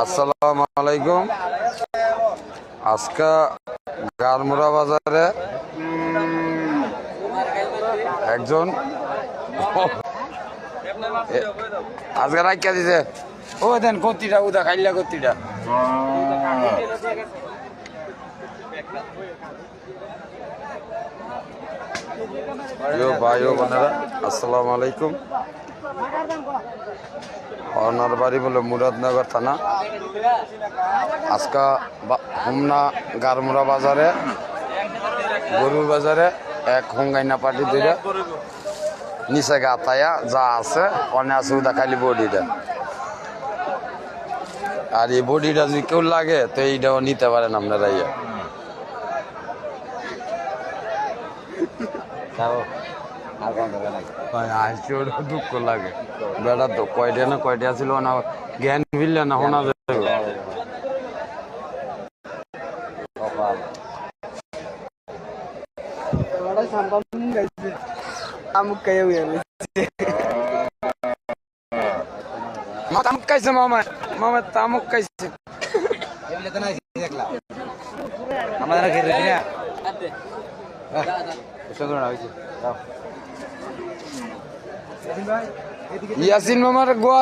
আসসালামু আলাইকুম। আজকে গারমুরা বাজারে একজন আজকে রাখিয়া দিছে। ও দেন কত্তিটা উদা খাইলা কত্তিটা ভাই ও বোনেরা, আসসালামু আলাইকুম। ওনার বাড়ি বলে মুরাদনগর থানা। আজকা হোমনা গারমুরা বাজারে গরুর বাজারে এক হোঙ্গাইনা পার্টি দিলে নিচে গাতায়া যা আছে অনেক আছে ওটা খালি বডিটা। আর এই বডিটা যদি কেউ লাগে তো এইটাও নিতে পারেন আপনারা। দুঃখ লাগে বেড়া তো কয়টা না কয়টা ছিল না জ্ঞান ফিরলে না শোনা যাবে। তামুক খাইছে মামা, মামা তামুক খাইছে। ইয়াসিন মামার গোয়া